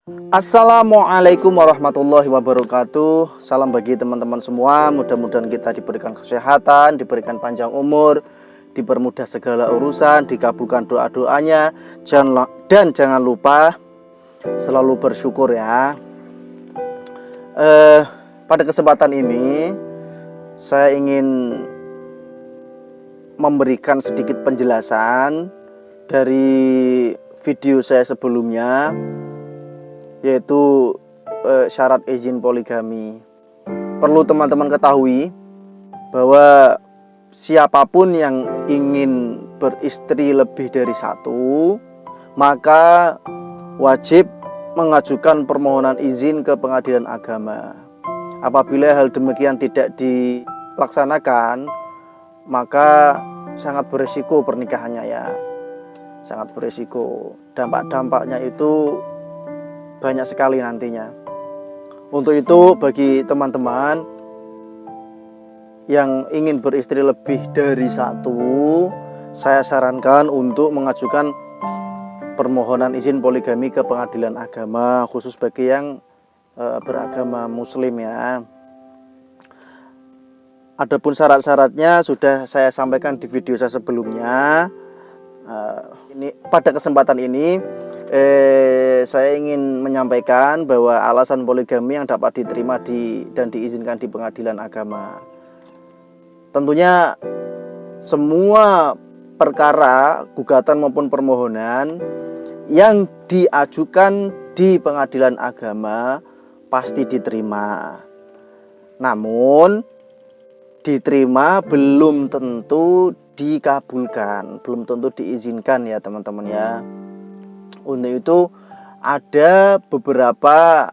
Assalamualaikum warahmatullahi wabarakatuh. Salam bagi teman-teman semua. Mudah-mudahan kita diberikan kesehatan, diberikan panjang umur, dipermudah segala urusan, dikabulkan doa-doanya. Dan jangan lupa selalu bersyukur ya. Pada kesempatan ini saya ingin memberikan sedikit penjelasan dari video saya sebelumnya, yaitu syarat izin poligami. Perlu teman-teman ketahui bahwa siapapun yang ingin beristri lebih dari satu, maka wajib mengajukan permohonan izin ke pengadilan agama. Apabila hal demikian tidak dilaksanakan, maka sangat berisiko pernikahannya ya. Sangat berisiko. Dampak-dampaknya itu banyak sekali nantinya. Untuk itu bagi teman-teman yang ingin beristri lebih dari satu, saya sarankan untuk mengajukan permohonan izin poligami ke pengadilan agama, khusus bagi yang beragama muslim ya. Adapun syarat-syaratnya sudah saya sampaikan di video saya sebelumnya. Pada kesempatan ini saya ingin menyampaikan bahwa alasan poligami yang dapat diterima dan diizinkan di pengadilan agama. Tentunya semua perkara gugatan maupun permohonan yang diajukan di pengadilan agama pasti diterima. Namun diterima belum tentu dikabulkan, belum tentu diizinkan ya teman-teman ya. Untuk itu ada beberapa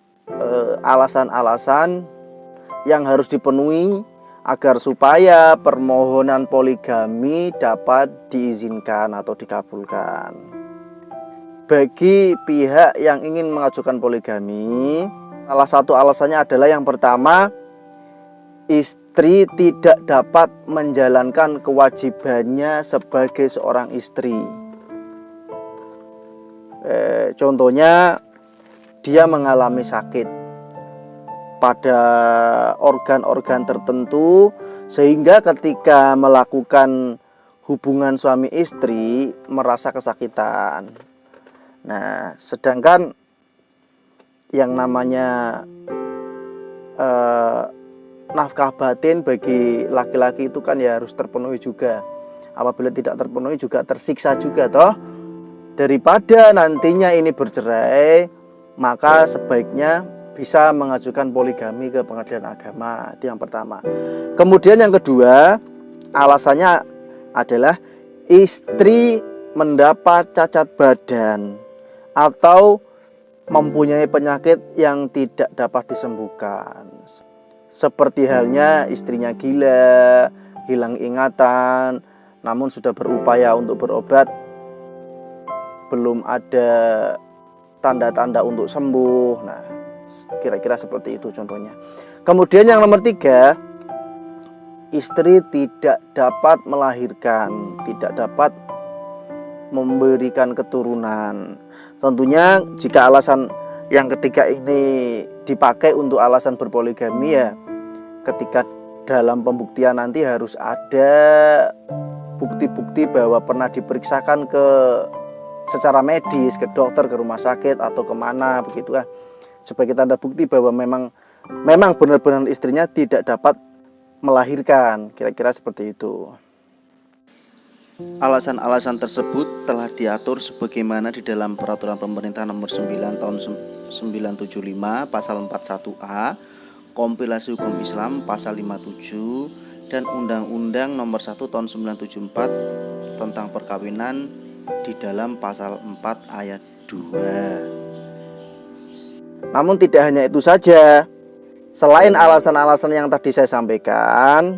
alasan-alasan yang harus dipenuhi agar supaya permohonan poligami dapat diizinkan atau dikabulkan. Bagi pihak yang ingin mengajukan poligami, salah satu alasannya adalah yang pertama, istri tidak dapat menjalankan kewajibannya sebagai seorang istri. Contohnya dia mengalami sakit pada organ-organ tertentu, sehingga ketika melakukan hubungan suami istri merasa kesakitan. Nah, sedangkan yang namanya nafkah batin bagi laki-laki itu kan ya harus terpenuhi juga. Apabila tidak terpenuhi juga tersiksa juga toh. Daripada nantinya ini bercerai, maka sebaiknya bisa mengajukan poligami ke pengadilan agama. Itu yang pertama. Kemudian yang kedua, alasannya adalah istri mendapat cacat badan atau mempunyai penyakit yang tidak dapat disembuhkan. Seperti halnya istrinya gila, hilang ingatan, namun sudah berupaya untuk berobat, belum ada tanda-tanda untuk sembuh. Nah, kira-kira seperti itu contohnya. Kemudian yang nomor tiga, istri tidak dapat melahirkan, tidak dapat memberikan keturunan. Tentunya jika alasan yang ketiga ini dipakai untuk alasan berpoligami ya, ketika dalam pembuktian nanti harus ada bukti-bukti bahwa pernah diperiksakan secara medis, ke dokter, ke rumah sakit atau kemana begitu ya, sebagai tanda bukti bahwa memang benar-benar istrinya tidak dapat melahirkan. Kira-kira seperti itu. Alasan-alasan tersebut telah diatur sebagaimana di dalam Peraturan Pemerintah Nomor 9 Tahun 975 Pasal 41A, Kompilasi Hukum Islam Pasal 57, dan Undang-Undang Nomor 1 Tahun 974 tentang perkawinan di dalam Pasal 4 Ayat 2. Namun tidak hanya itu saja. Selain alasan-alasan yang tadi saya sampaikan,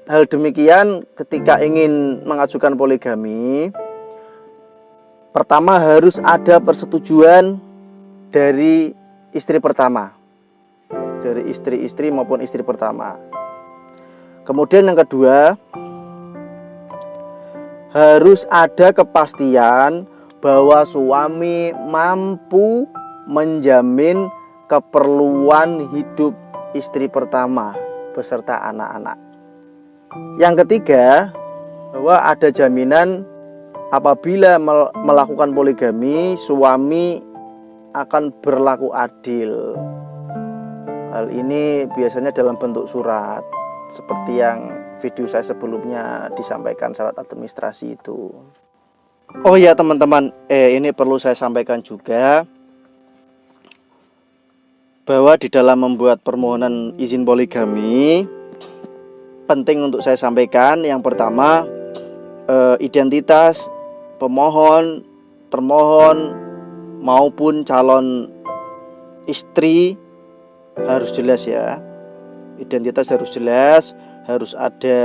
hal demikian ketika ingin mengajukan poligami, pertama harus ada persetujuan dari istri pertama, dari istri-istri maupun istri pertama. Kemudian yang kedua, harus ada kepastian bahwa suami mampu menjamin keperluan hidup istri pertama beserta anak-anak. Yang ketiga, bahwa ada jaminan apabila melakukan poligami, suami akan berlaku adil. Hal ini biasanya dalam bentuk surat, seperti yang video saya sebelumnya disampaikan syarat administrasi itu. Oh ya teman-teman, ini perlu saya sampaikan juga bahwa di dalam membuat permohonan izin poligami penting untuk saya sampaikan. Yang pertama, identitas pemohon, termohon maupun calon istri harus jelas ya. Identitas harus jelas, harus ada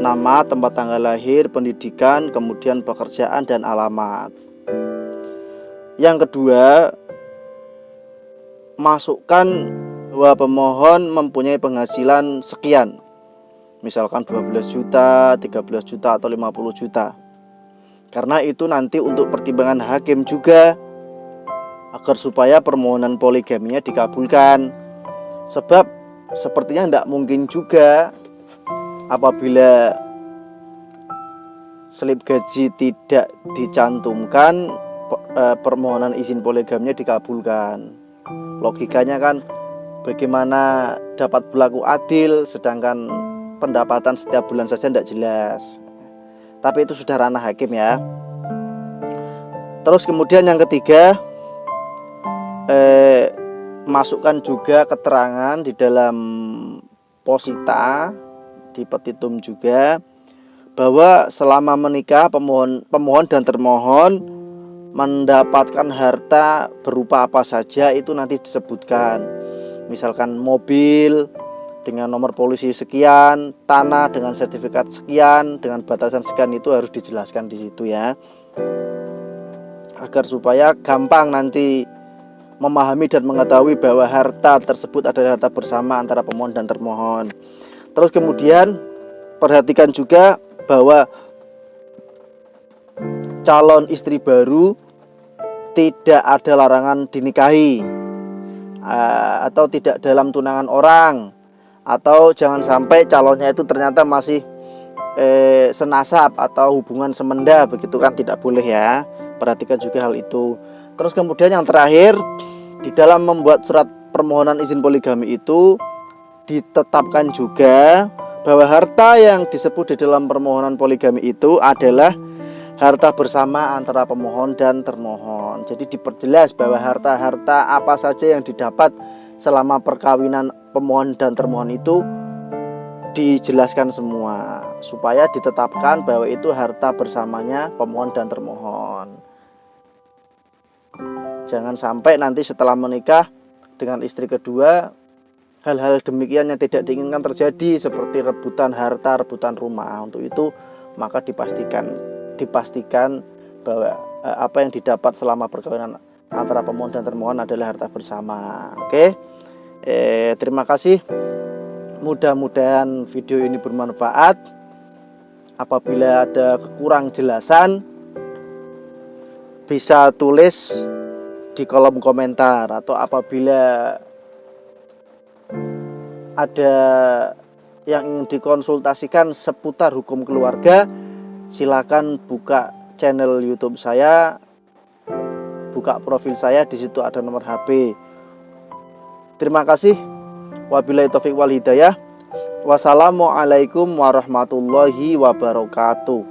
nama, tempat tanggal lahir, pendidikan, kemudian pekerjaan dan alamat. Yang kedua, masukkan bahwa pemohon mempunyai penghasilan sekian, misalkan 12 juta, 13 juta atau 50 juta. Karena itu nanti untuk pertimbangan hakim juga, agar supaya permohonan poligaminya dikabulkan. Sebab sepertinya tidak mungkin juga apabila slip gaji tidak dicantumkan, permohonan izin poligaminya dikabulkan. Logikanya kan bagaimana dapat berlaku adil sedangkan pendapatan setiap bulan saja tidak jelas. Tapi itu sudah ranah hakim ya. Terus kemudian yang ketiga, masukkan juga keterangan di dalam posita, di petitum juga, bahwa selama menikah pemohon dan termohon mendapatkan harta berupa apa saja itu nanti disebutkan. Misalkan mobil dengan nomor polisi sekian, tanah dengan sertifikat sekian, dengan batasan sekian, itu harus dijelaskan di situ ya. Agar supaya gampang nanti memahami dan mengetahui bahwa harta tersebut adalah harta bersama antara pemohon dan termohon. Terus kemudian perhatikan juga bahwa calon istri baru tidak ada larangan dinikahi, atau tidak dalam tunangan orang, atau jangan sampai calonnya itu ternyata masih senasab atau hubungan semenda, begitu kan tidak boleh ya. Perhatikan juga hal itu. Terus kemudian yang terakhir, di dalam membuat surat permohonan izin poligami itu ditetapkan juga bahwa harta yang disebut di dalam permohonan poligami itu adalah harta bersama antara pemohon dan termohon. Jadi diperjelas bahwa harta-harta apa saja yang didapat selama perkawinan pemohon dan termohon itu dijelaskan semua, supaya ditetapkan bahwa itu harta bersamanya pemohon dan termohon. Jangan sampai nanti setelah menikah dengan istri kedua hal-hal demikian yang tidak diinginkan terjadi, seperti rebutan harta, rebutan rumah. Untuk itu maka dipastikan bahwa apa yang didapat selama perkawinan antara pemohon dan termohon adalah harta bersama. Oke, terima kasih. Mudah-mudahan video ini bermanfaat. Apabila ada kekurang jelasan, bisa tulis di kolom komentar, atau apabila ada yang ingin dikonsultasikan seputar hukum keluarga, silakan buka channel YouTube saya, buka profil saya, di situ ada nomor HP. Terima kasih. Wabillahi taufiq wal hidayah. Wassalamualaikum warahmatullahi wabarakatuh.